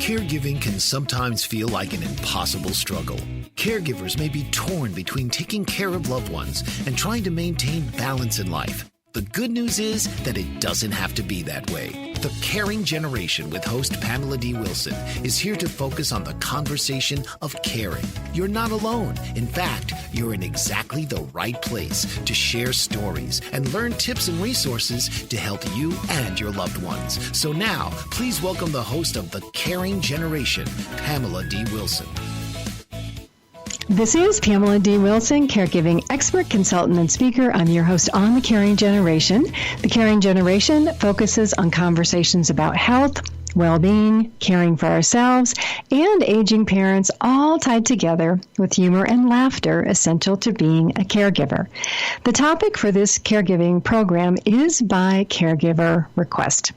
Caregiving can sometimes feel like an impossible struggle. Caregivers may be torn between taking care of loved ones and trying to maintain balance in life. The good news is that it doesn't have to be that way. The Caring Generation with host Pamela D. Wilson is here to focus on the conversation of caring. You're not alone. In fact, you're in exactly the right place to share stories and learn tips and resources to help you and your loved ones. So now, please welcome the host of The Caring Generation, Pamela D. Wilson. This is Pamela D. Wilson, caregiving expert, consultant, and speaker. I'm your host on The Caring Generation. The Caring Generation focuses on conversations about health, well-being, caring for ourselves, and aging parents, all tied together with humor and laughter essential to being a caregiver. The topic for this caregiving program is by caregiver request.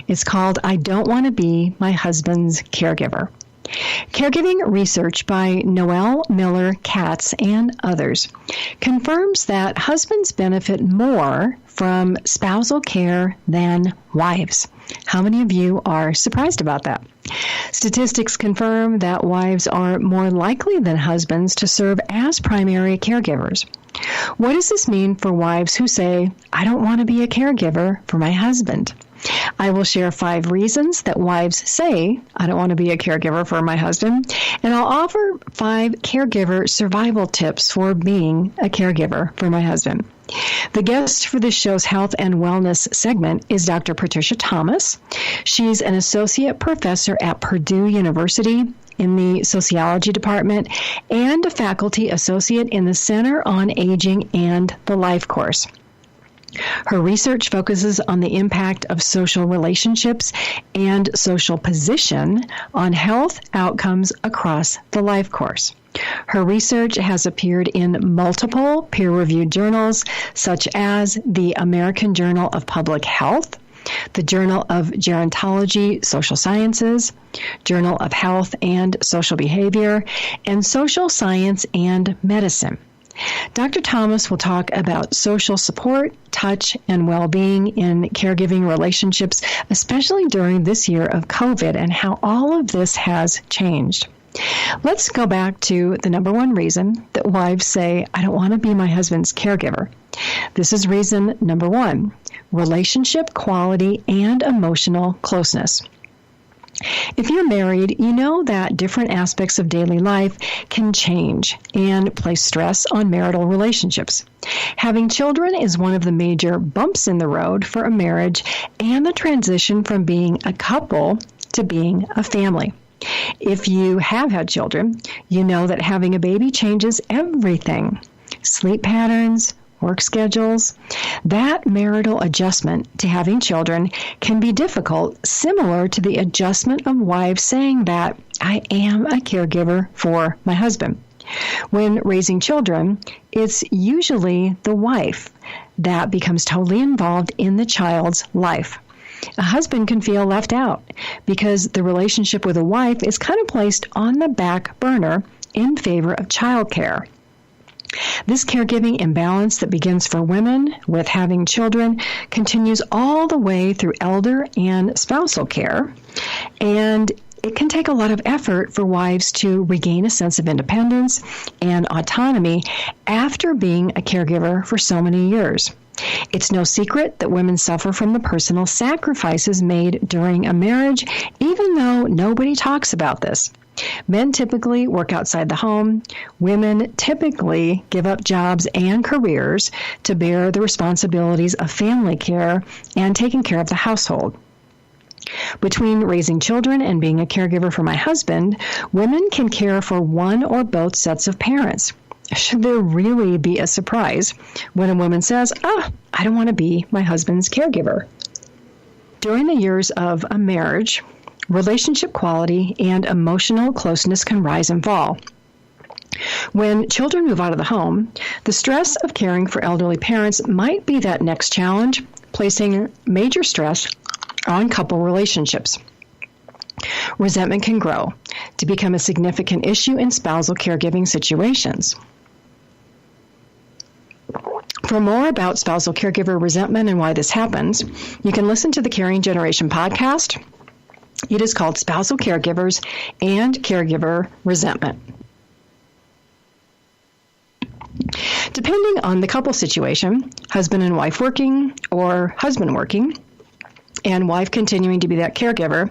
It's called I Don't Want to Be My Husband's Caregiver. Caregiving research by Noel Miller Katz and others confirms that husbands benefit more from spousal care than wives. How many of you are surprised about that? Statistics confirm that wives are more likely than husbands to serve as primary caregivers. What does this mean for wives who say, I don't want to be a caregiver for my husband? I will share 5 reasons that wives say, I don't want to be a caregiver for my husband, and I'll offer 5 caregiver survival tips for being a caregiver for my husband. The guest for this show's health and wellness segment is Dr. Patricia Thomas. She's an associate professor at Purdue University in the sociology department and a faculty associate in the Center on Aging and the Life course. Her research focuses on the impact of social relationships and social position on health outcomes across the life course. Her research has appeared in multiple peer-reviewed journals, such as the American Journal of Public Health, the Journal of Gerontology, Social Sciences, Journal of Health and Social Behavior, and Social Science and Medicine. Dr. Thomas will talk about social support, touch, and well-being in caregiving relationships, especially during this year of COVID and how all of this has changed. Let's go back to the number 1 reason that wives say, I don't want to be my husband's caregiver. This is reason number 1, relationship quality and emotional closeness. If you're married, you know that different aspects of daily life can change and place stress on marital relationships. Having children is one of the major bumps in the road for a marriage and the transition from being a couple to being a family. If you have had children, you know that having a baby changes everything. Sleep patterns, work schedules. That marital adjustment to having children can be difficult, similar to the adjustment of wives saying that I am a caregiver for my husband. When raising children, it's usually the wife that becomes totally involved in the child's life. A husband can feel left out because the relationship with a wife is kind of placed on the back burner in favor of childcare. This caregiving imbalance that begins for women with having children continues all the way through elder and spousal care, and it can take a lot of effort for wives to regain a sense of independence and autonomy after being a caregiver for so many years. It's no secret that women suffer from the personal sacrifices made during a marriage, even though nobody talks about this. Men typically work outside the home. Women typically give up jobs and careers to bear the responsibilities of family care and taking care of the household. Between raising children and being a caregiver for my husband, women can care for one or both sets of parents. Should there really be a surprise when a woman says, I don't want to be my husband's caregiver? During the years of a marriage, relationship quality and emotional closeness can rise and fall. When children move out of the home, the stress of caring for elderly parents might be that next challenge, placing major stress on couple relationships. Resentment can grow to become a significant issue in spousal caregiving situations. For more about spousal caregiver resentment and why this happens, you can listen to the Caring Generation podcast. It is called spousal caregivers and caregiver resentment. Depending on the couple situation, husband and wife working or husband working, and wife continuing to be that caregiver,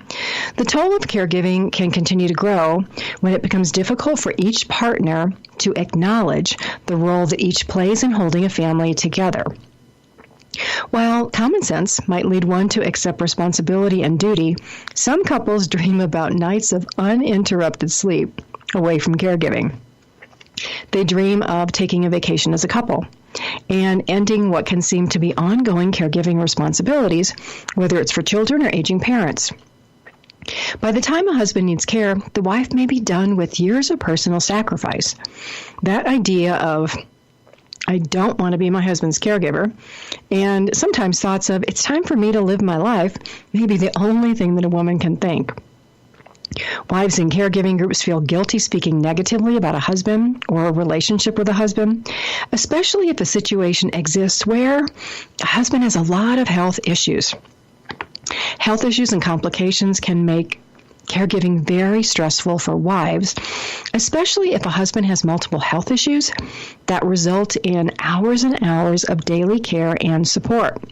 the toll of caregiving can continue to grow when it becomes difficult for each partner to acknowledge the role that each plays in holding a family together. While common sense might lead one to accept responsibility and duty, some couples dream about nights of uninterrupted sleep away from caregiving. They dream of taking a vacation as a couple and ending what can seem to be ongoing caregiving responsibilities, whether it's for children or aging parents. By the time a husband needs care, the wife may be done with years of personal sacrifice. That idea of, I don't want to be my husband's caregiver, and sometimes thoughts of, it's time for me to live my life, may be the only thing that a woman can think. Wives in caregiving groups feel guilty speaking negatively about a husband or a relationship with a husband, especially if a situation exists where a husband has a lot of health issues. Health issues and complications can make caregiving very stressful for wives, especially if a husband has multiple health issues that result in hours and hours of daily care and support.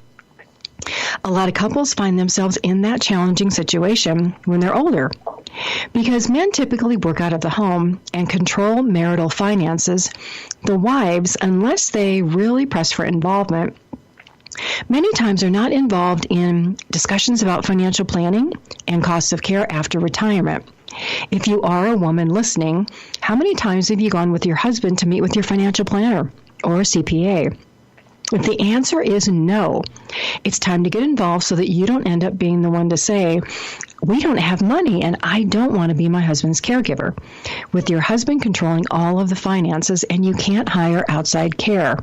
A lot of couples find themselves in that challenging situation when they're older. Because men typically work out of the home and control marital finances, the wives, unless they really press for involvement, many times are not involved in discussions about financial planning and costs of care after retirement. If you are a woman listening, how many times have you gone with your husband to meet with your financial planner or a CPA? If the answer is no, it's time to get involved so that you don't end up being the one to say, we don't have money and I don't want to be my husband's caregiver, with your husband controlling all of the finances and you can't hire outside care.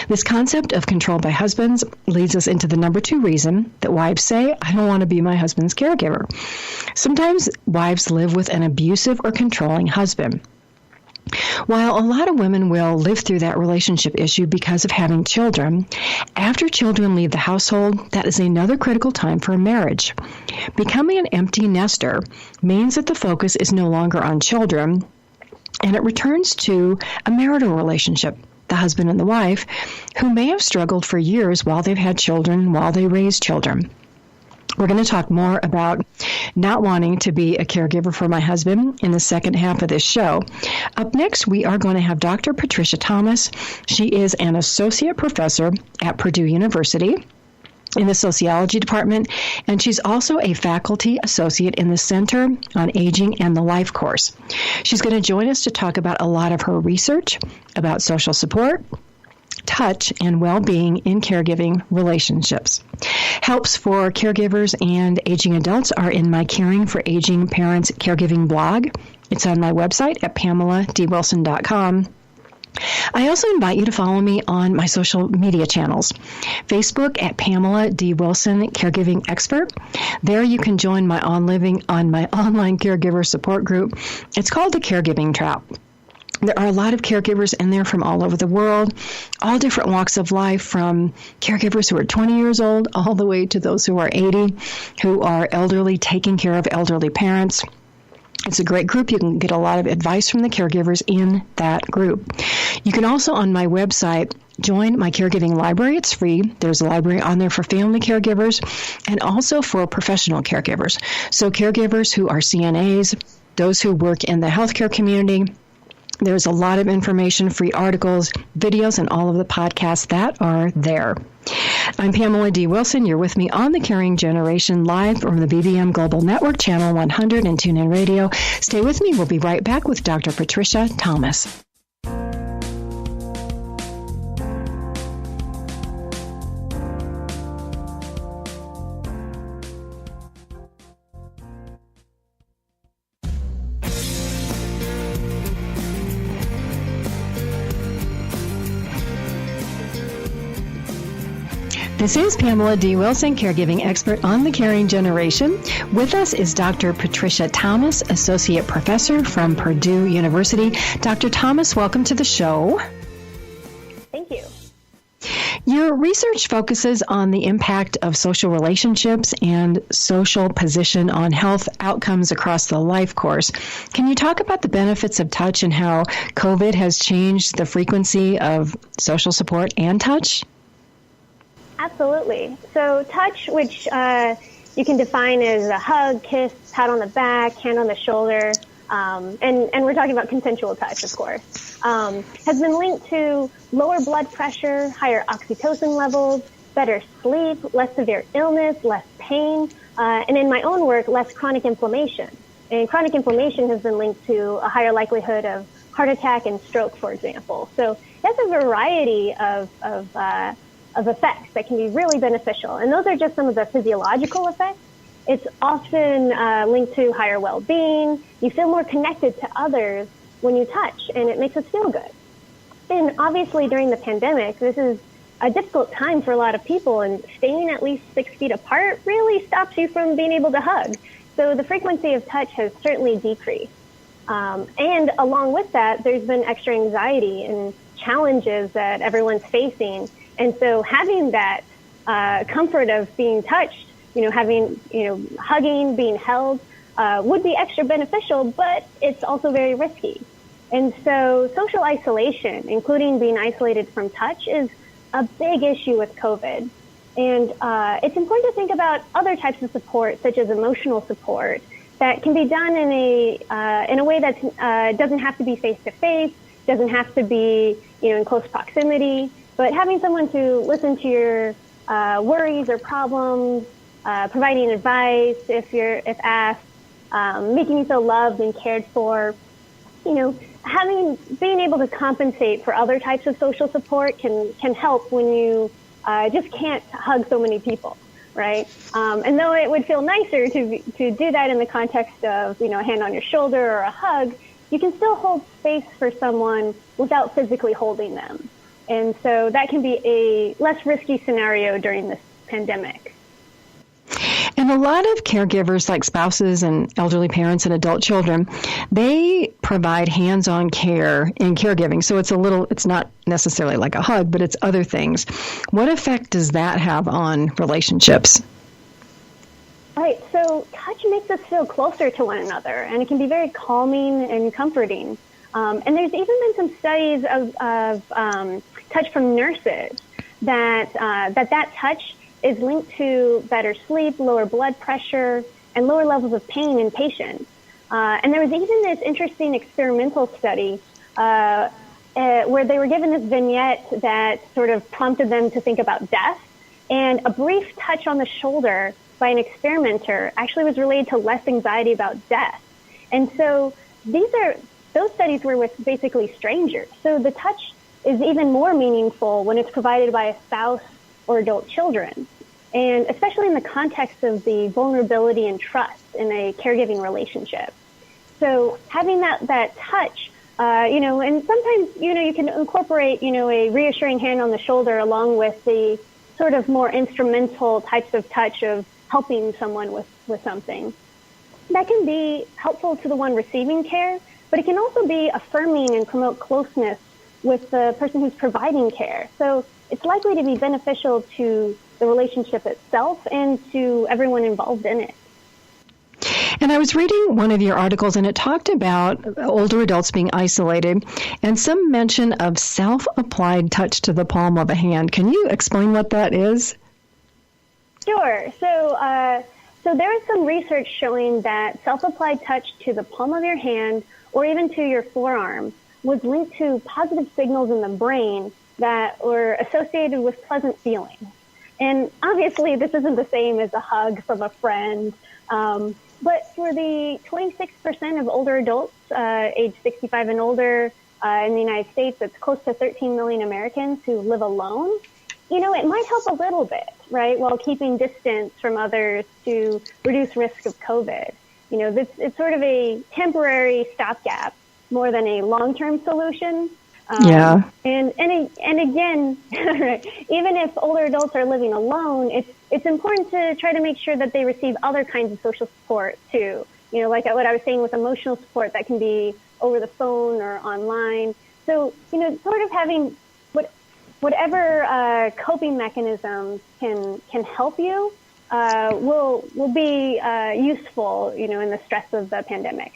This concept of control by husbands leads us into the number 2 reason that wives say, I don't want to be my husband's caregiver. Sometimes wives live with an abusive or controlling husband. While a lot of women will live through that relationship issue because of having children, after children leave the household, that is another critical time for a marriage. Becoming an empty nester means that the focus is no longer on children, and it returns to a marital relationship, the husband and the wife, who may have struggled for years while they've had children, while they raised children. We're going to talk more about not wanting to be a caregiver for my husband in the second half of this show. Up next, we are going to have Dr. Patricia Thomas. She is an associate professor at Purdue University in the sociology department, and she's also a faculty associate in the Center on Aging and the Life course. She's going to join us to talk about a lot of her research about social support, touch, and well-being in caregiving relationships. Helps for caregivers and aging adults are in my Caring for Aging Parents Caregiving blog. It's on my website at PamelaDWilson.com. I also invite you to follow me on my social media channels. Facebook at Pamela D. Wilson, Caregiving Expert. There you can join my online caregiver support group. It's called the Caregiving Trap. There are a lot of caregivers in there from all over the world, all different walks of life, from caregivers who are 20 years old all the way to those who are 80, who are elderly, taking care of elderly parents. It's a great group. You can get a lot of advice from the caregivers in that group. You can also, on my website, join my caregiving library. It's free. There's a library on there for family caregivers and also for professional caregivers. So caregivers who are CNAs, those who work in the healthcare community. There's a lot of information, free articles, videos, and all of the podcasts that are there. I'm Pamela D. Wilson. You're with me on The Caring Generation, live from the BBM Global Network, Channel 100 and TuneIn Radio. Stay with me. We'll be right back with Dr. Patricia Thomas. This is Pamela D. Wilson, caregiving expert on The Caring Generation. With us is Dr. Patricia Thomas, associate professor from Purdue University. Dr. Thomas, welcome to the show. Thank you. Your research focuses on the impact of social relationships and social position on health outcomes across the life course. Can you talk about the benefits of touch and how COVID has changed the frequency of social support and touch? Absolutely. So touch, which you can define as a hug, kiss, pat on the back, hand on the shoulder, and we're talking about consensual touch, of course, has been linked to lower blood pressure, higher oxytocin levels, better sleep, less severe illness, less pain, and in my own work, less chronic inflammation. And chronic inflammation has been linked to a higher likelihood of heart attack and stroke, for example. So that's a variety of effects that can be really beneficial. And those are just some of the physiological effects. It's often linked to higher well-being. You feel more connected to others when you touch, and it makes us feel good. And obviously during the pandemic, this is a difficult time for a lot of people, and staying at least 6 feet apart really stops you from being able to hug. So the frequency of touch has certainly decreased. And along with that, there's been extra anxiety and challenges that everyone's facing. And so having that comfort of being touched, hugging, being held, would be extra beneficial, but it's also very risky. And so social isolation, including being isolated from touch, is a big issue with COVID. And it's important to think about other types of support, such as emotional support, that can be done in a way that doesn't have to be face-to-face, doesn't have to be in close proximity, but having someone to listen to your worries or problems, providing advice if asked, making you feel loved and cared for, being able to compensate for other types of social support can help when you just can't hug so many people, right? And though it would feel nicer to do that in the context of a hand on your shoulder or a hug, you can still hold space for someone without physically holding them. And so that can be a less risky scenario during this pandemic. And a lot of caregivers, like spouses and elderly parents and adult children, they provide hands-on care in caregiving. So it's not necessarily like a hug, but it's other things. What effect does that have on relationships? Right. So touch makes us feel closer to one another, and it can be very calming and comforting. And there's even been some studies of touch from nurses that touch is linked to better sleep, lower blood pressure, and lower levels of pain in patients. And there was even this interesting experimental study where they were given this vignette that sort of prompted them to think about death. And a brief touch on the shoulder by an experimenter actually was related to less anxiety about death. And so those studies were with basically strangers. So the touch is even more meaningful when it's provided by a spouse or adult children, and especially in the context of the vulnerability and trust in a caregiving relationship. So having that touch, and sometimes, you can incorporate, a reassuring hand on the shoulder along with the sort of more instrumental types of touch of helping someone with something. That can be helpful to the one receiving care, but it can also be affirming and promote closeness with the person who's providing care. So it's likely to be beneficial to the relationship itself and to everyone involved in it. And I was reading one of your articles, and it talked about older adults being isolated and some mention of self-applied touch to the palm of a hand. Can you explain what that is? Sure. So there is some research showing that self-applied touch to the palm of your hand or even to your forearm was linked to positive signals in the brain that were associated with pleasant feelings. And obviously, this isn't the same as a hug from a friend, but for the 26% of older adults age 65 and older in the United States, that's close to 13 million Americans who live alone, it might help a little bit, right, while keeping distance from others to reduce risk of COVID. It's sort of a temporary stopgap more than a long-term solution. Yeah. And again, even if older adults are living alone, it's important to try to make sure that they receive other kinds of social support too. Like what I was saying with emotional support that can be over the phone or online. So, sort of having whatever coping mechanisms can help you will be useful, in the stress of the pandemic.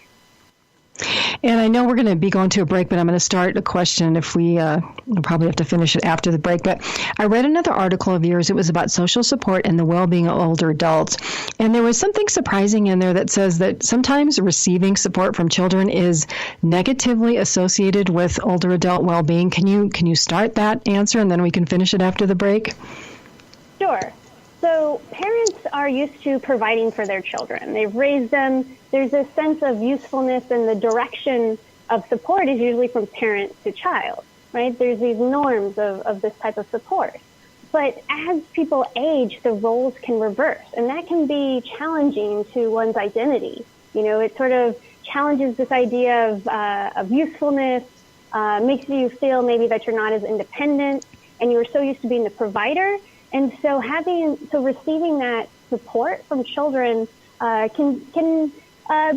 And I know we're going to be going to a break, but I'm going to start a question if we'll probably have to finish it after the break. But I read another article of yours. It was about social support and the well-being of older adults. And there was something surprising in there that says that sometimes receiving support from children is negatively associated with older adult well-being. Can you start that answer, and then we can finish it after the break? Sure. So parents are used to providing for their children. They've raised them. There's a sense of usefulness, and the direction of support is usually from parent to child, right? There's these norms of this type of support. But as people age, the roles can reverse, and that can be challenging to one's identity. It sort of challenges this idea of usefulness, makes you feel maybe that you're not as independent, and you were so used to being the provider. And so receiving that support from children can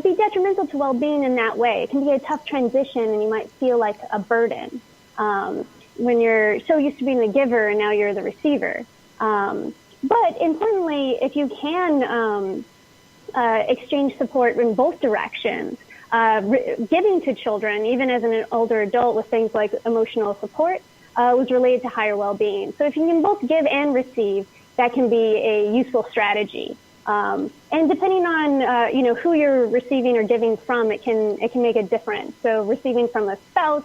be detrimental to well-being in that way. It can be a tough transition, and you might feel like a burden when you're so used to being the giver and now you're the receiver. But importantly, if you can exchange support in both directions, giving to children, even as an older adult, with things like emotional support, was related to higher well-being. So if you can both give and receive, that can be a useful strategy. And depending on who you're receiving or giving from, it can make a difference. So receiving from a spouse,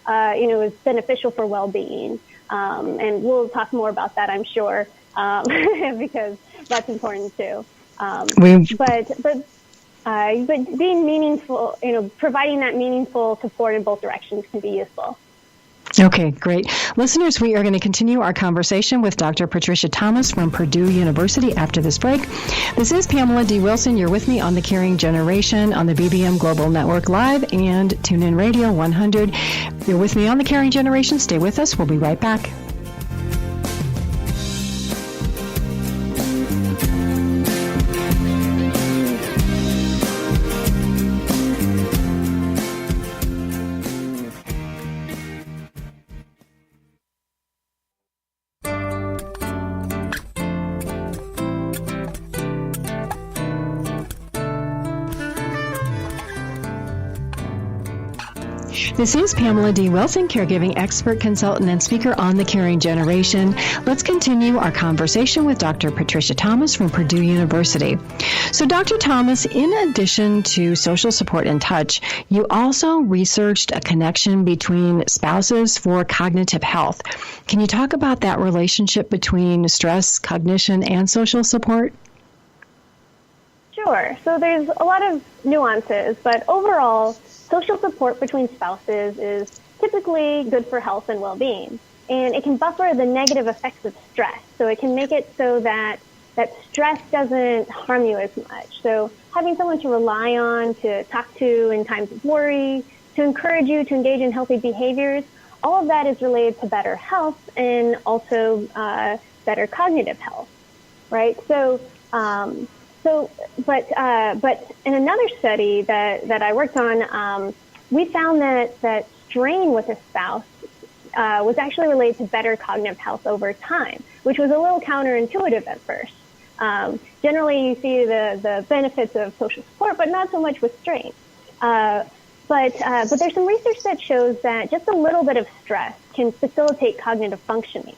is beneficial for well-being, and we'll talk more about that, I'm sure, because that's important too. But being meaningful, providing that meaningful support in both directions can be useful. Okay, great. Listeners, we are going to continue our conversation with Dr. Patricia Thomas from Purdue University after this break. This is Pamela D. Wilson. You're with me on The Caring Generation on the BBM Global Network Live and TuneIn Radio 100. You're with me on The Caring Generation. Stay with us. We'll be right back. This is Pamela D. Wilson, caregiving expert, consultant, and speaker on The Caring Generation. Let's continue our conversation with Dr. Patricia Thomas from Purdue University. So, Dr. Thomas, in addition to social support and touch, you also researched a connection between spouses for cognitive health. Can you talk about that relationship between stress, cognition, and social support? Sure. So there's a lot of nuances, but overall, social support between spouses is typically good for health and well-being, and it can buffer the negative effects of stress. So it can make it so that stress doesn't harm you as much. So having someone to rely on, to talk to in times of worry, to encourage you to engage in healthy behaviors, all of that is related to better health and also better cognitive health, right? But in another study that I worked on, we found that strain with a spouse was actually related to better cognitive health over time, which was a little counterintuitive at first. Generally, you see the benefits of social support, but not so much with strain. But there's some research that shows that just a little bit of stress can facilitate cognitive functioning.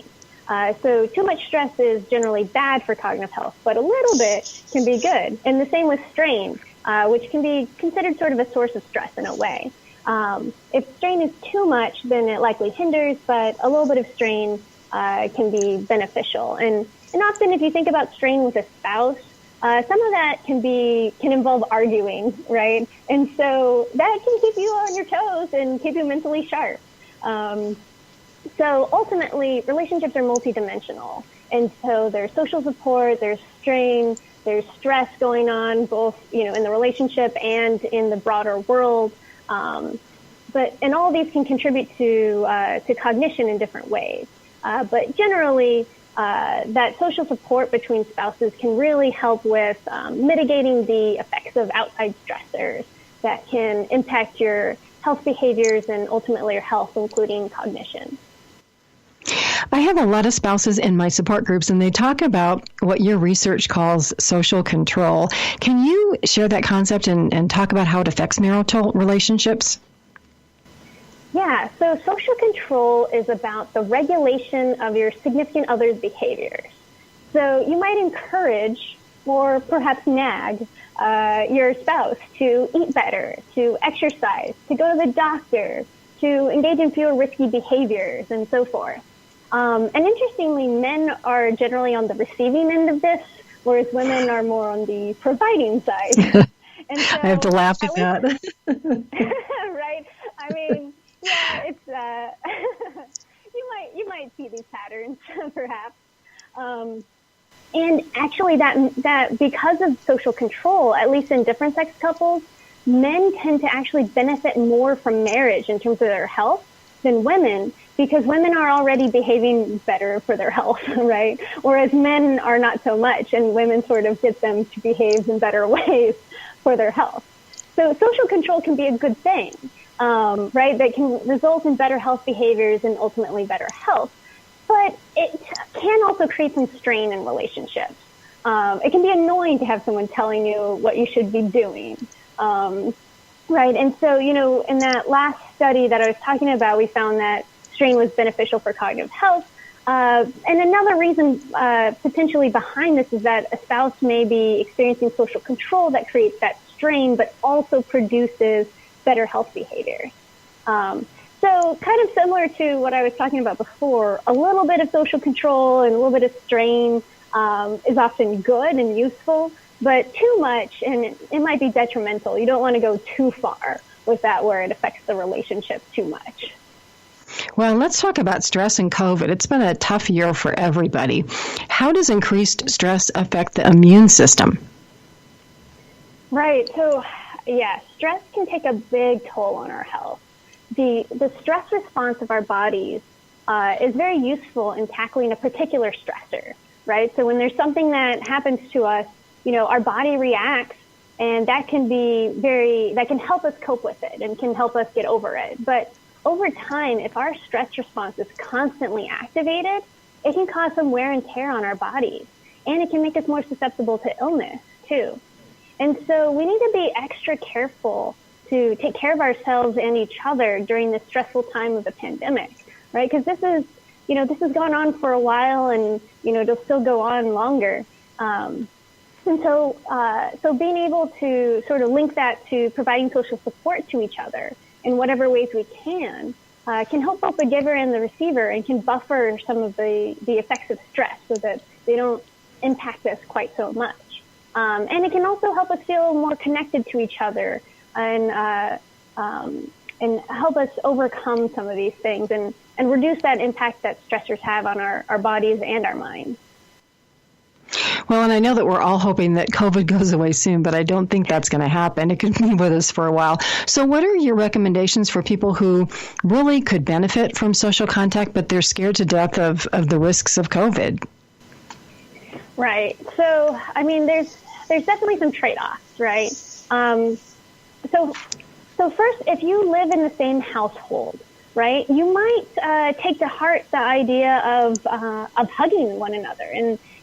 So too much stress is generally bad for cognitive health, but a little bit can be good. And the same with strain, which can be considered sort of a source of stress in a way. If strain is too much, then it likely hinders, but a little bit of strain can be beneficial. And often if you think about strain with a spouse, some of that can involve arguing, right? And so that can keep you on your toes and keep you mentally sharp. So ultimately, relationships are multidimensional. And so there's social support, there's strain, there's stress going on, both, in the relationship and in the broader world. And all of these can contribute to cognition in different ways. But generally, that social support between spouses can really help with mitigating the effects of outside stressors that can impact your health behaviors and ultimately your health, including cognition. I have a lot of spouses in my support groups, and they talk about what your research calls social control. Can you share that concept and talk about how it affects marital relationships? Yeah, so social control is about the regulation of your significant other's behaviors. So you might encourage or perhaps nag your spouse to eat better, to exercise, to go to the doctor, to engage in fewer risky behaviors, and so forth. And interestingly, men are generally on the receiving end of this, whereas women are more on the providing side. And so, I have to laugh at that. Right? I mean, yeah, it's you might see these patterns, perhaps. And actually, that because of social control, at least in different sex couples, men tend to actually benefit more from marriage in terms of their health than women, because women are already behaving better for their health, right? Whereas men are not so much, and women sort of get them to behave in better ways for their health. So social control can be a good thing, right? That can result in better health behaviors and ultimately better health. But it can also create some strain in relationships. It can be annoying to have someone telling you what you should be doing. Right. And so, in that last study that I was talking about, we found that strain was beneficial for cognitive health. And another reason potentially behind this is that a spouse may be experiencing social control that creates that strain, but also produces better health behaviors. So kind of similar to what I was talking about before, a little bit of social control and a little bit of strain is often good and useful, but too much, and it might be detrimental. You don't want to go too far with that where it affects the relationship too much. Well, let's talk about stress and COVID. It's been a tough year for everybody. How does increased stress affect the immune system? Right. So, yeah, stress can take a big toll on our health. The stress response of our bodies is very useful in tackling a particular stressor, right? So when there's something that happens to us, our body reacts, and that can help us cope with it and can help us get over it. But over time, if our stress response is constantly activated, it can cause some wear and tear on our bodies, and it can make us more susceptible to illness too. And so we need to be extra careful to take care of ourselves and each other during this stressful time of the pandemic, right? Because this has gone on for a while, and it'll still go on longer. And so being able to sort of link that to providing social support to each other in whatever ways we can help both the giver and the receiver, and can buffer some of the effects of stress so that they don't impact us quite so much. And it can also help us feel more connected to each other and help us overcome some of these things and reduce that impact that stressors have on our bodies and our minds. Well, and I know that we're all hoping that COVID goes away soon, but I don't think that's going to happen. It could be with us for a while. So what are your recommendations for people who really could benefit from social contact, but they're scared to death of the risks of COVID? Right. So, I mean, there's definitely some trade-offs, right? So first, if you live in the same household, right, you might take to heart the idea of hugging one another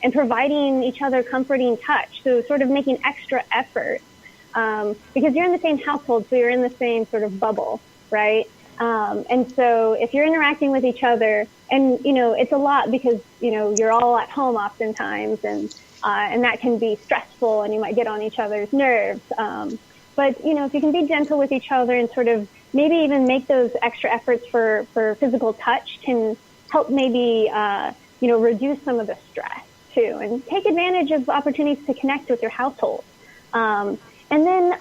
and providing each other comforting touch. So sort of making extra effort because you're in the same household, so you're in the same sort of bubble, right? And so if you're interacting with each other, and it's a lot because you're all at home oftentimes, and that can be stressful, and you might get on each other's nerves. But if you can be gentle with each other and sort of maybe even make those extra efforts for physical touch, can help maybe reduce some of the stress too, and take advantage of opportunities to connect with your household. And then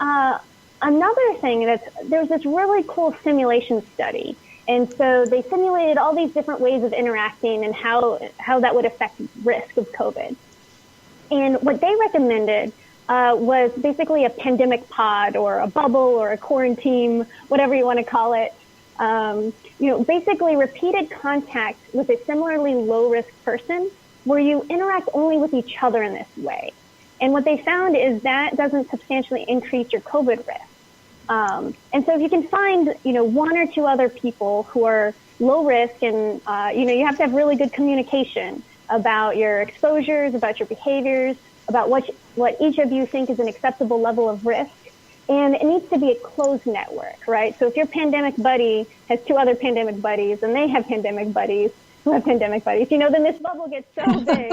another thing there's this really cool simulation study. And so they simulated all these different ways of interacting and how that would affect risk of COVID. And what they recommended was basically a pandemic pod or a bubble or a quarantine, whatever you want to call it. Basically repeated contact with a similarly low-risk person where you interact only with each other in this way. And what they found is that doesn't substantially increase your COVID risk. And so if you can find, one or two other people who are low risk and, you have to have really good communication about your exposures, about your behaviors, about what each of you think is an acceptable level of risk. And it needs to be a closed network, right? So if your pandemic buddy has two other pandemic buddies and they have pandemic buddies who have pandemic buddies, then this bubble gets so big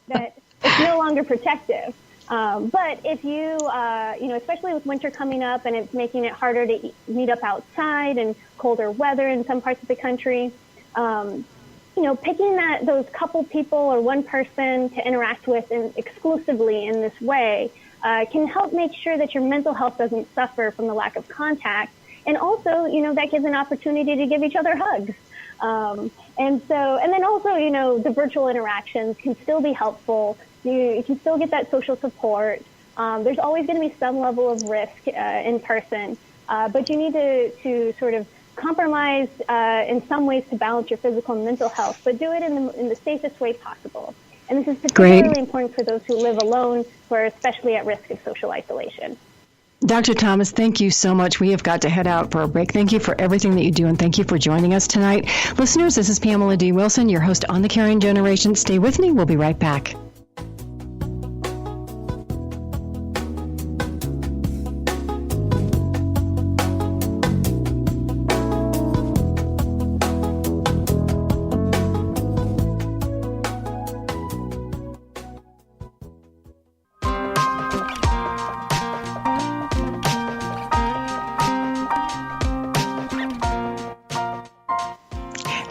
that it's no longer protective. But if you, especially with winter coming up and it's making it harder to meet up outside and colder weather in some parts of the country, picking those couple people or one person to interact with exclusively in this way can help make sure that your mental health doesn't suffer from the lack of contact. And also, that gives an opportunity to give each other hugs. And then also, the virtual interactions can still be helpful. You can still get that social support. There's always going to be some level of risk in person, but you need to sort of compromise in some ways to balance your physical and mental health, but do it in the safest way possible. And this is particularly important for those who live alone, who are especially at risk of social isolation. Dr. Thomas, thank you so much. We have got to head out for a break. Thank you for everything that you do, and thank you for joining us tonight. Listeners, this is Pamela D. Wilson, your host on The Caring Generation. Stay with me. We'll be right back.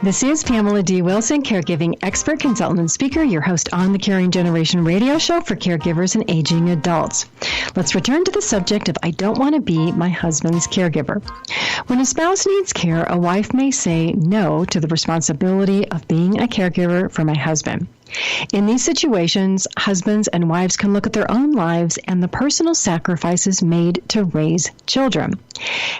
This is Pamela D. Wilson, caregiving expert, consultant, and speaker, your host on the Caring Generation radio show for caregivers and aging adults. Let's return to the subject of I don't want to be my husband's caregiver. When a spouse needs care, a wife may say no to the responsibility of being a caregiver for my husband. In these situations, husbands and wives can look at their own lives and the personal sacrifices made to raise children.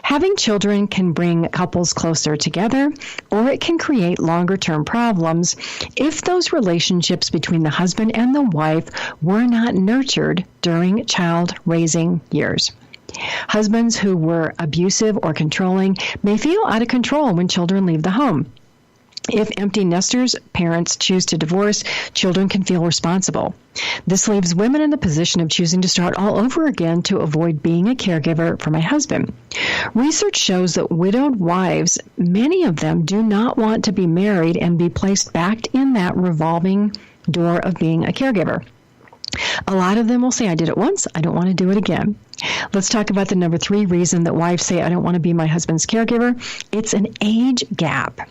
Having children can bring couples closer together, or it can create longer-term problems if those relationships between the husband and the wife were not nurtured during child-raising years. Husbands who were abusive or controlling may feel out of control when children leave the home. If empty nesters parents choose to divorce, children can feel responsible. This leaves women in the position of choosing to start all over again to avoid being a caregiver for my husband. Research shows that widowed wives, many of them do not want to be married and be placed back in that revolving door of being a caregiver. A lot of them will say, I did it once, I don't want to do it again. Let's talk about the number 3 reason that wives say, I don't want to be my husband's caregiver. It's an age gap.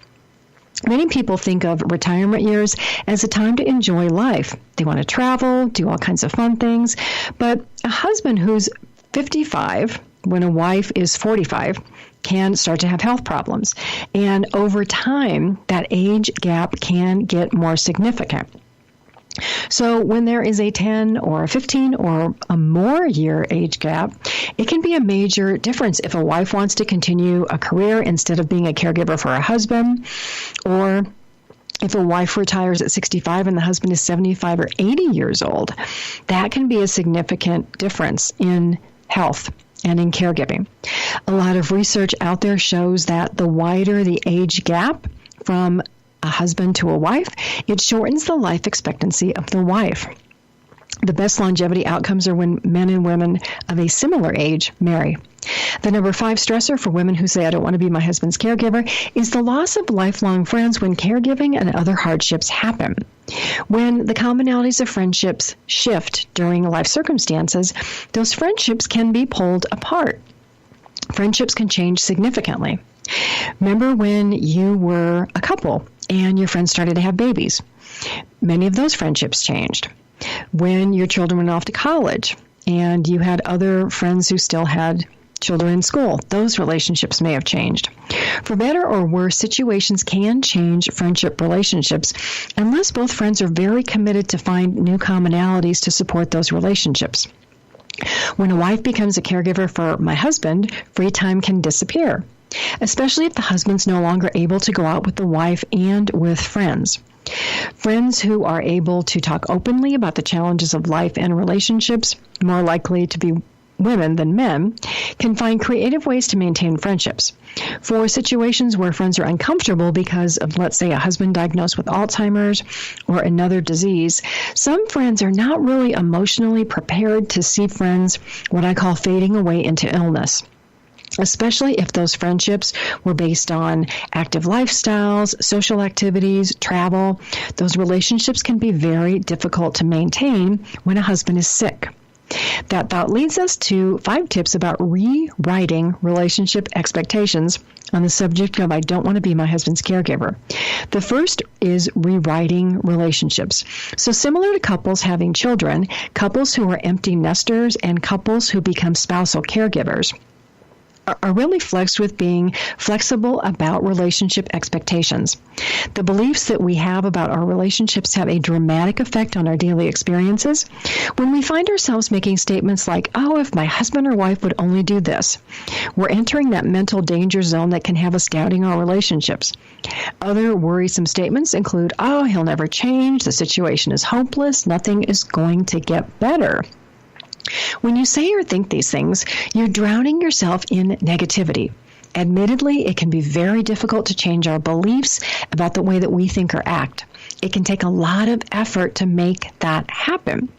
Many people think of retirement years as a time to enjoy life. They want to travel, do all kinds of fun things. But a husband who's 55, when a wife is 45, can start to have health problems. And over time, that age gap can get more significant. So when there is a 10 or a 15 or a more year age gap, it can be a major difference if a wife wants to continue a career instead of being a caregiver for a husband, or if a wife retires at 65 and the husband is 75 or 80 years old. That can be a significant difference in health and in caregiving. A lot of research out there shows that the wider the age gap from a husband to a wife, it shortens the life expectancy of the wife. The best longevity outcomes are when men and women of a similar age marry. The number 5 stressor for women who say, I don't want to be my husband's caregiver, is the loss of lifelong friends when caregiving and other hardships happen. When the commonalities of friendships shift during life circumstances, those friendships can be pulled apart. Friendships can change significantly. Remember when you were a couple and your friends started to have babies? Many of those friendships changed. When your children went off to college and you had other friends who still had children in school, those relationships may have changed. For better or worse, situations can change friendship relationships unless both friends are very committed to find new commonalities to support those relationships. When a wife becomes a caregiver for my husband, free time can disappear, especially if the husband's no longer able to go out with the wife and with friends. Friends who are able to talk openly about the challenges of life and relationships more likely to be women than men, can find creative ways to maintain friendships. For situations where friends are uncomfortable because of, let's say, a husband diagnosed with Alzheimer's or another disease, some friends are not really emotionally prepared to see friends, what I call fading away into illness. Especially if those friendships were based on active lifestyles, social activities, travel. Those relationships can be very difficult to maintain when a husband is sick. That thought leads us to 5 tips about rewriting relationship expectations on the subject of I don't want to be my husband's caregiver. The first is rewriting relationships. So similar to couples having children, couples who are empty nesters and couples who become spousal caregivers are really flexed with being flexible about relationship expectations. The beliefs that we have about our relationships have a dramatic effect on our daily experiences. When we find ourselves making statements like, oh, if my husband or wife would only do this, we're entering that mental danger zone that can have us doubting our relationships. Other worrisome statements include, oh, he'll never change, the situation is hopeless, nothing is going to get better. When you say or think these things, you're drowning yourself in negativity. Admittedly, it can be very difficult to change our beliefs about the way that we think or act. It can take a lot of effort to make that happen.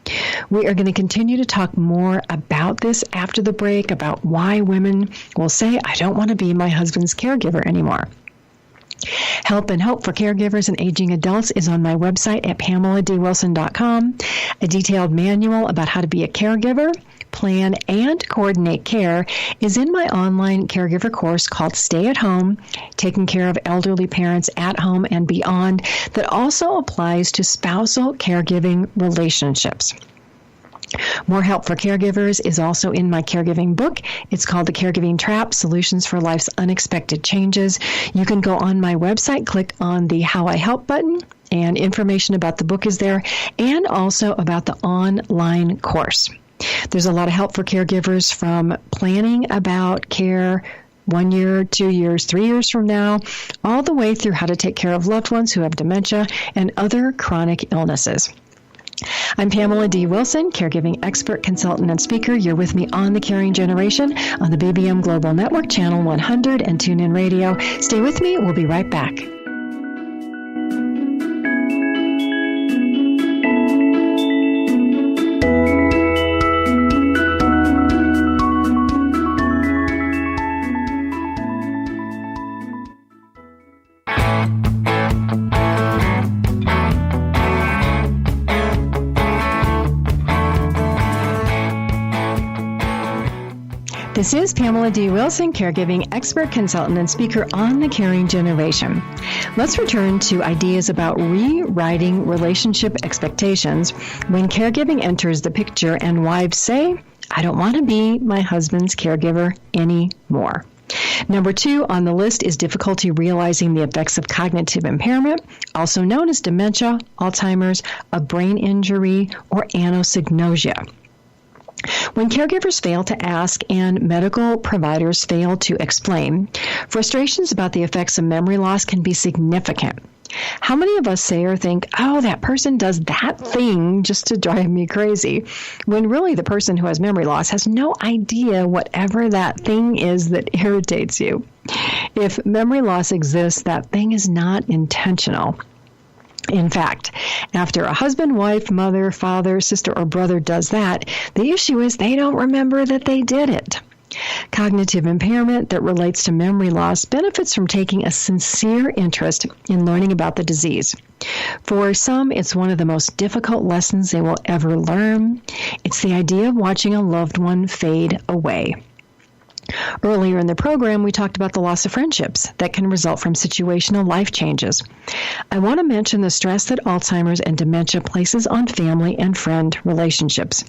We are going to continue to talk more about this after the break, about why women will say, I don't want to be my husband's caregiver anymore. Help and Hope for Caregivers and Aging Adults is on my website at PamelaDWilson.com. A detailed manual about how to be a caregiver, plan, and coordinate care is in my online caregiver course called Stay at Home, Taking Care of Elderly Parents at Home and Beyond, that also applies to spousal caregiving relationships. More Help for Caregivers is also in my caregiving book. It's called The Caregiving Trap, Solutions for Life's Unexpected Changes. You can go on my website, click on the How I Help button, and information about the book is there, and also about the online course. There's a lot of help for caregivers, from planning about care 1 year, 2 years, 3 years from now, all the way through how to take care of loved ones who have dementia and other chronic illnesses. I'm Pamela D. Wilson, caregiving expert, consultant, and speaker. You're with me on The Caring Generation on the BBM Global Network, Channel 100, and TuneIn Radio. Stay with me. We'll be right back. This is Pamela D. Wilson, caregiving expert, consultant, and speaker on The Caring Generation. Let's return to ideas about rewriting relationship expectations when caregiving enters the picture and wives say, I don't want to be my husband's caregiver anymore. Number 2 on the list is difficulty realizing the effects of cognitive impairment, also known as dementia, Alzheimer's, a brain injury, or anosognosia. When caregivers fail to ask and medical providers fail to explain, frustrations about the effects of memory loss can be significant. How many of us say or think, oh, that person does that thing just to drive me crazy, when really the person who has memory loss has no idea whatever that thing is that irritates you. If memory loss exists, that thing is not intentional. In fact, after a husband, wife, mother, father, sister, or brother does that, the issue is they don't remember that they did it. Cognitive impairment that relates to memory loss benefits from taking a sincere interest in learning about the disease. For some, it's one of the most difficult lessons they will ever learn. It's the idea of watching a loved one fade away. Earlier in the program, we talked about the loss of friendships that can result from situational life changes. I want to mention the stress that Alzheimer's and dementia places on family and friend relationships.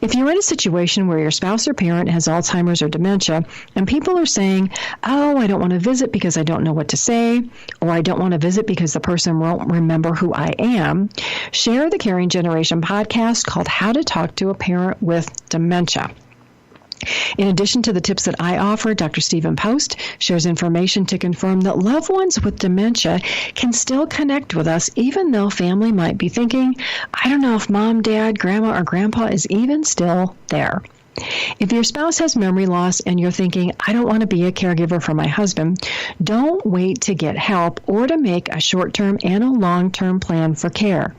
If you're in a situation where your spouse or parent has Alzheimer's or dementia, and people are saying, oh, I don't want to visit because I don't know what to say, or I don't want to visit because the person won't remember who I am, share the Caring Generation podcast called How to Talk to a Parent with Dementia. In addition to the tips that I offer, Dr. Stephen Post shares information to confirm that loved ones with dementia can still connect with us, even though family might be thinking, I don't know if mom, dad, grandma, or grandpa is even still there. If your spouse has memory loss and you're thinking, I don't want to be a caregiver for my husband, don't wait to get help or to make a short-term and a long-term plan for care.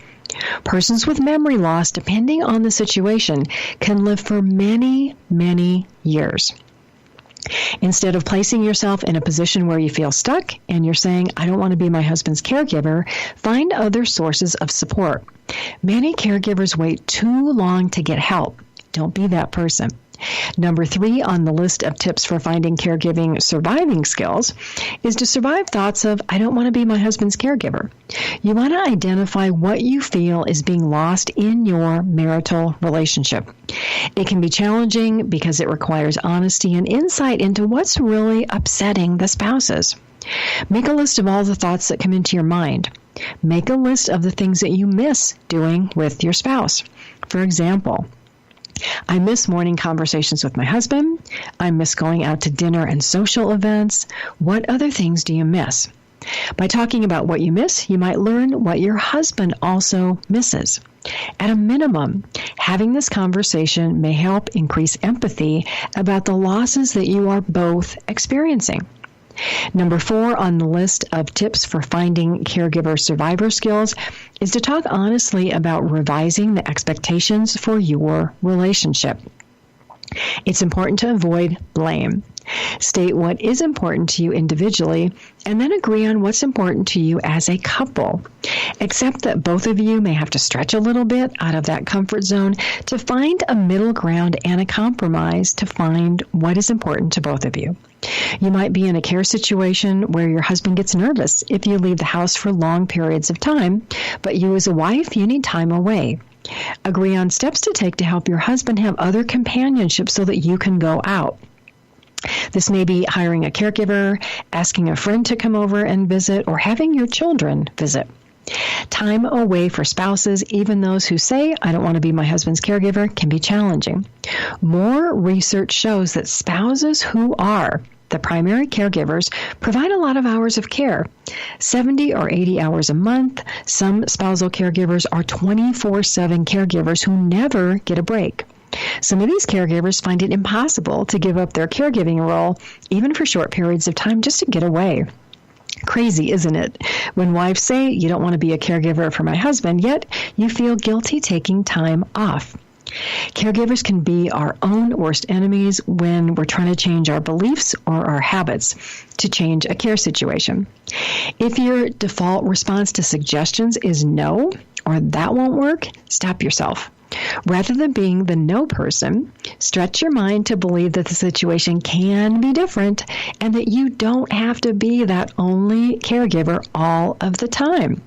Persons with memory loss, depending on the situation, can live for many, many years. Instead of placing yourself in a position where you feel stuck and you're saying, I don't want to be my husband's caregiver, find other sources of support. Many caregivers wait too long to get help. Don't be that person. Number 3 on the list of tips for finding caregiving surviving skills is to survive thoughts of, I don't want to be my husband's caregiver. You want to identify what you feel is being lost in your marital relationship. It can be challenging because it requires honesty and insight into what's really upsetting the spouses. Make a list of all the thoughts that come into your mind. Make a list of the things that you miss doing with your spouse. For example, I miss morning conversations with my husband. I miss going out to dinner and social events. What other things do you miss? By talking about what you miss, you might learn what your husband also misses. At a minimum, having this conversation may help increase empathy about the losses that you are both experiencing. Number 4 on the list of tips for finding caregiver survivor skills is to talk honestly about revising the expectations for your relationship. It's important to avoid blame. State what is important to you individually, and then agree on what's important to you as a couple. Accept that both of you may have to stretch a little bit out of that comfort zone to find a middle ground and a compromise to find what is important to both of you. You might be in a care situation where your husband gets nervous if you leave the house for long periods of time, but you as a wife, you need time away. Agree on steps to take to help your husband have other companionship so that you can go out. This may be hiring a caregiver, asking a friend to come over and visit, or having your children visit. Time away for spouses, even those who say, I don't want to be my husband's caregiver, can be challenging. More research shows that spouses who are the primary caregivers provide a lot of hours of care, 70 or 80 hours a month. Some spousal caregivers are 24/7 caregivers who never get a break. Some of these caregivers find it impossible to give up their caregiving role, even for short periods of time, just to get away. Crazy, isn't it? When wives say, you don't want to be a caregiver for my husband, yet you feel guilty taking time off. Caregivers can be our own worst enemies when we're trying to change our beliefs or our habits to change a care situation. If your default response to suggestions is no, or that won't work, stop yourself. Rather than being the no person, stretch your mind to believe that the situation can be different and that you don't have to be that only caregiver all of the time.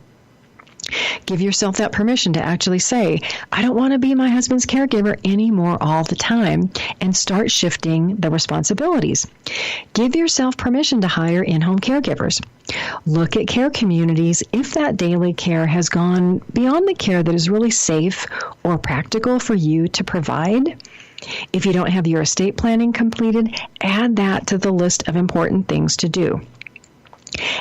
Give yourself that permission to actually say, I don't want to be my husband's caregiver anymore all the time, and start shifting the responsibilities. Give yourself permission to hire in-home caregivers. Look at care communities if that daily care has gone beyond the care that is really safe or practical for you to provide. If you don't have your estate planning completed, add that to the list of important things to do.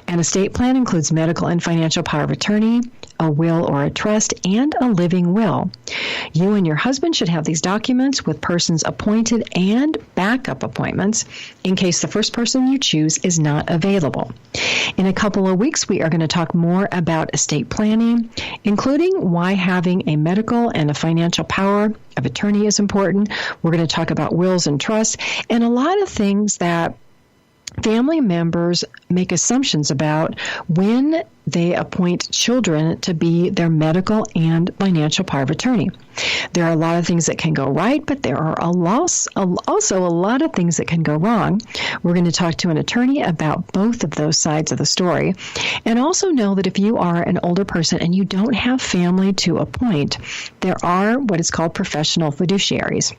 An estate plan includes medical and financial power of attorney, a will or a trust, and a living will. You and your husband should have these documents with persons appointed and backup appointments in case the first person you choose is not available. In a couple of weeks, we are going to talk more about estate planning, including why having a medical and a financial power of attorney is important. We're going to talk about wills and trusts, and a lot of things that family members make assumptions about when they appoint children to be their medical and financial power of attorney. There are a lot of things that can go right, but there are also a lot of things that can go wrong. We're going to talk to an attorney about both of those sides of the story. And also know that if you are an older person and you don't have family to appoint, there are what is called professional fiduciaries.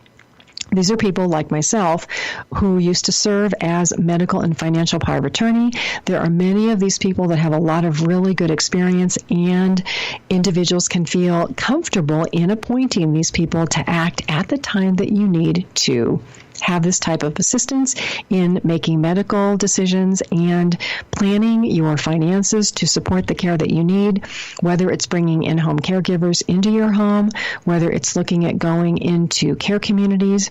These are people like myself who used to serve as medical and financial power of attorney. There are many of these people that have a lot of really good experience, and individuals can feel comfortable in appointing these people to act at the time that you need to have this type of assistance in making medical decisions and planning your finances to support the care that you need, whether it's bringing in-home caregivers into your home, whether it's looking at going into care communities.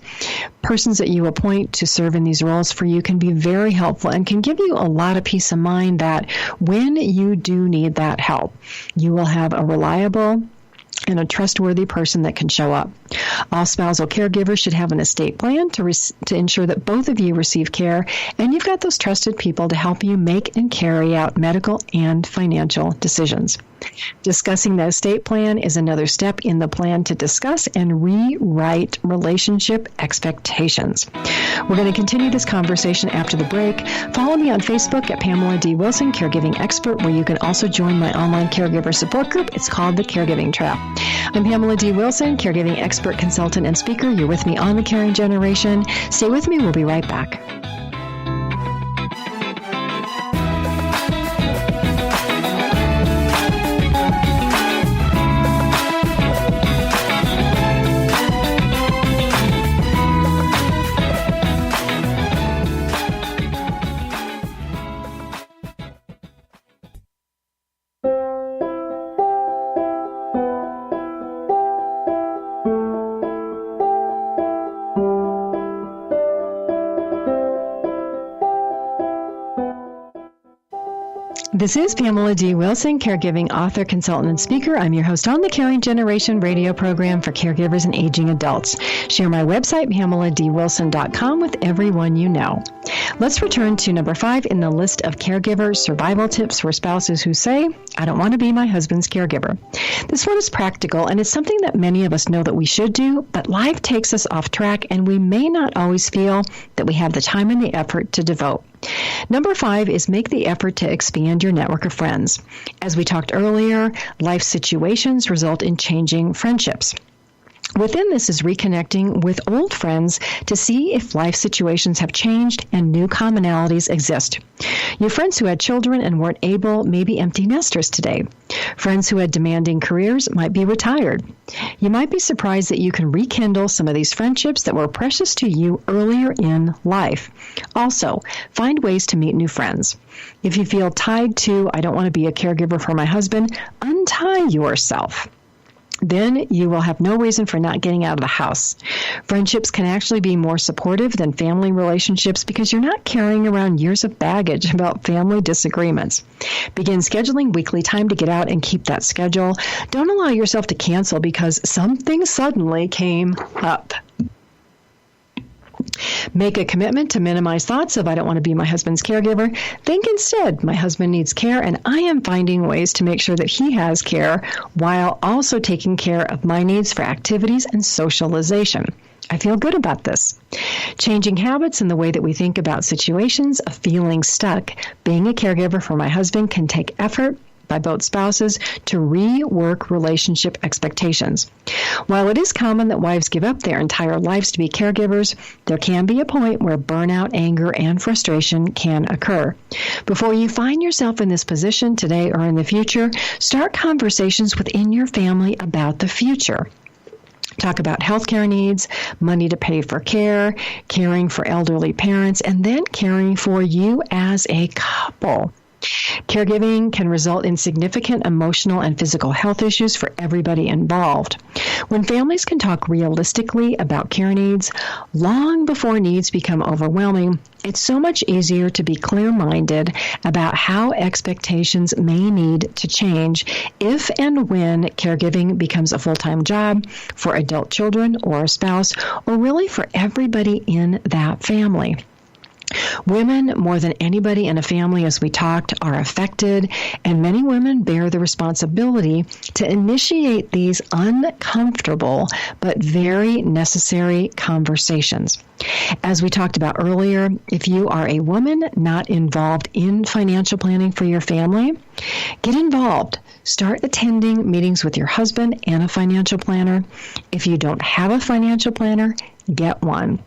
Persons that you appoint to serve in these roles for you can be very helpful and can give you a lot of peace of mind that when you do need that help, you will have a reliable and a trustworthy person that can show up. All spousal caregivers should have an estate plan to ensure that both of you receive care, and you've got those trusted people to help you make and carry out medical and financial decisions. Discussing the estate plan is another step in the plan to discuss and rewrite relationship expectations. We're going to continue this conversation after the break. Follow me on Facebook at Pamela D. Wilson, Caregiving Expert, where you can also join my online caregiver support group. It's called the Caregiving Trap. I'm Pamela D. Wilson, Caregiving Expert, Consultant, and Speaker. You're with me on The Caring Generation. Stay with me. We'll be right back. This is Pamela D. Wilson, caregiving author, consultant, and speaker. I'm your host on the Caring Generation radio program for caregivers and aging adults. Share my website, PamelaDWilson.com, with everyone you know. Let's return to number 5 in the list of caregiver survival tips for spouses who say, I don't want to be my husband's caregiver. This one is practical, and it's something that many of us know that we should do, but life takes us off track, and we may not always feel that we have the time and the effort to devote. Number 5 is make the effort to expand your network of friends. As we talked earlier, life situations result in changing friendships. Within this is reconnecting with old friends to see if life situations have changed and new commonalities exist. Your friends who had children and weren't able may be empty nesters today. Friends who had demanding careers might be retired. You might be surprised that you can rekindle some of these friendships that were precious to you earlier in life. Also, find ways to meet new friends. If you feel tied to, I don't want to be a caregiver for my husband, untie yourself. Then you will have no reason for not getting out of the house. Friendships can actually be more supportive than family relationships because you're not carrying around years of baggage about family disagreements. Begin scheduling weekly time to get out and keep that schedule. Don't allow yourself to cancel because something suddenly came up. Make a commitment to minimize thoughts of, I don't want to be my husband's caregiver. Think instead, my husband needs care, and I am finding ways to make sure that he has care while also taking care of my needs for activities and socialization. I feel good about this. Changing habits and the way that we think about situations of feeling stuck. Being a caregiver for my husband can take effort by both spouses to rework relationship expectations. While it is common that wives give up their entire lives to be caregivers, there can be a point where burnout, anger, and frustration can occur. Before you find yourself in this position today or in the future, start conversations within your family about the future. Talk about healthcare needs, money to pay for care, caring for elderly parents, and then caring for you as a couple. Caregiving can result in significant emotional and physical health issues for everybody involved. When families can talk realistically about care needs, long before needs become overwhelming, it's so much easier to be clear-minded about how expectations may need to change if and when caregiving becomes a full-time job for adult children or a spouse, or really for everybody in that family. Women, more than anybody in a family, as we talked, are affected, and many women bear the responsibility to initiate these uncomfortable but very necessary conversations. As we talked about earlier, if you are a woman not involved in financial planning for your family, get involved. Start attending meetings with your husband and a financial planner. If you don't have a financial planner, get one.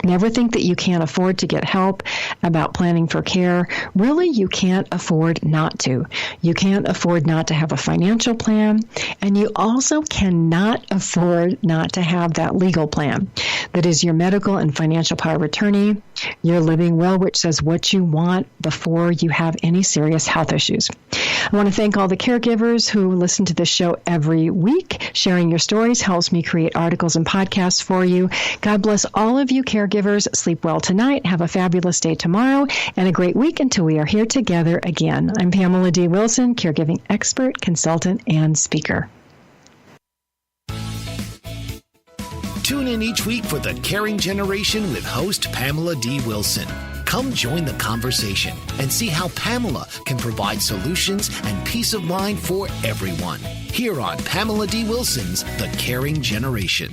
Never think that you can't afford to get help about planning for care. Really, you can't afford not to. You can't afford not to have a financial plan, and you also cannot afford not to have that legal plan. that is your medical and financial power of attorney, your living will, which says what you want before you have any serious health issues. I want to thank all the caregivers who listen to this show every week. Sharing your stories helps me create articles and podcasts for you. God bless all of you caregivers. Sleep well tonight. Have a fabulous day tomorrow and a great week until we are here together again. I'm Pamela D. Wilson, caregiving expert, consultant, and speaker. Tune in each week for The Caring Generation with host Pamela D. Wilson. Come join the conversation and see how Pamela can provide solutions and peace of mind for everyone. Here on Pamela D. Wilson's The Caring Generation.